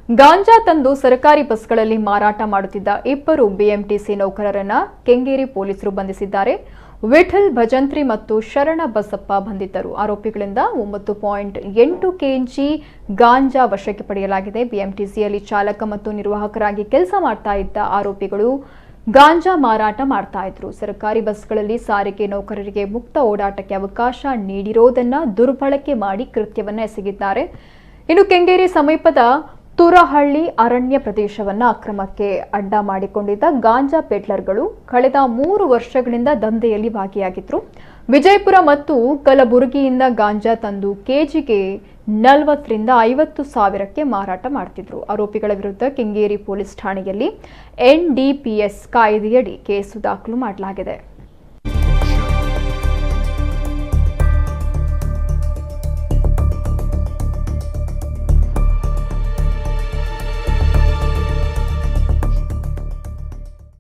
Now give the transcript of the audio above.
ಗಾಂಜಾ ತಂದು ಸರ್ಕಾರಿ ಬಸ್ಗಳಲ್ಲಿ ಮಾರಾಟ ಮಾಡುತ್ತಿದ್ದ ಇಬ್ಬರು ಬಿಎಂಟಿಸಿ ನೌಕರರನ್ನ ಕೆಂಗೇರಿ ಪೊಲೀಸರು ಬಂಧಿಸಿದ್ದಾರೆ. ವಿಠಲ್ ಭಜಂತ್ರಿ ಮತ್ತು ಶರಣ ಬಸಪ್ಪ ಬಂಧಿತರು. ಆರೋಪಿಗಳಿಂದ 9.8 ಕೆಜಿ ಗಾಂಜಾ ವಶಕ್ಕೆ ಪಡೆಯಲಾಗಿದೆ. ಬಿಎಂಟಿಸಿಯಲ್ಲಿ ಚಾಲಕ ಮತ್ತು ನಿರ್ವಾಹಕರಾಗಿ ಕೆಲಸ ಮಾಡ್ತಾ ಇದ್ದ ಆರೋಪಿಗಳು ಗಾಂಜಾ ಮಾರಾಟ ಮಾಡ್ತಾ ಇದ್ರು. ಸರ್ಕಾರಿ ಬಸ್ಗಳಲ್ಲಿ ಸಾರಿಗೆ ನೌಕರರಿಗೆ ಮುಕ್ತ ಓಡಾಟಕ್ಕೆ ಅವಕಾಶ ನೀಡಿರೋದನ್ನ ದುರ್ಬಳಕೆ ಮಾಡಿ ಕೃತ್ಯವನ್ನ ಎಸಗಿದ್ದಾರೆ. ಇನ್ನು ಕೆಂಗೇರಿ ಸಮೀಪದ ತುರಹಳ್ಳಿ ಅರಣ್ಯ ಪ್ರದೇಶವನ್ನ ಅಕ್ರಮಕ್ಕೆ ಅಡ್ಡ ಮಾಡಿಕೊಂಡಿದ್ದ ಗಾಂಜಾ ಪೆಡ್ಲರ್ಗಳು ಕಳೆದ 3 ವರ್ಷಗಳಿಂದ ದಂಧೆಯಲ್ಲಿ ಭಾಗಿಯಾಗಿದ್ರು. ವಿಜಯಪುರ ಮತ್ತು ಕಲಬುರಗಿಯಿಂದ ಗಾಂಜಾ ತಂದು ಕೆಜಿಗೆ 40 ರಿಂದ 50 ಸಾವಿರಕ್ಕೆ ಮಾರಾಟ ಮಾಡ್ತಿದ್ರು. ಆರೋಪಿಗಳ ವಿರುದ್ಧ ಕೆಂಗೇರಿ ಪೊಲೀಸ್ ಠಾಣೆಯಲ್ಲಿ NDPS ಕಾಯ್ದೆಯಡಿ ಕೇಸು ದಾಖಲು ಮಾಡಲಾಗಿದೆ.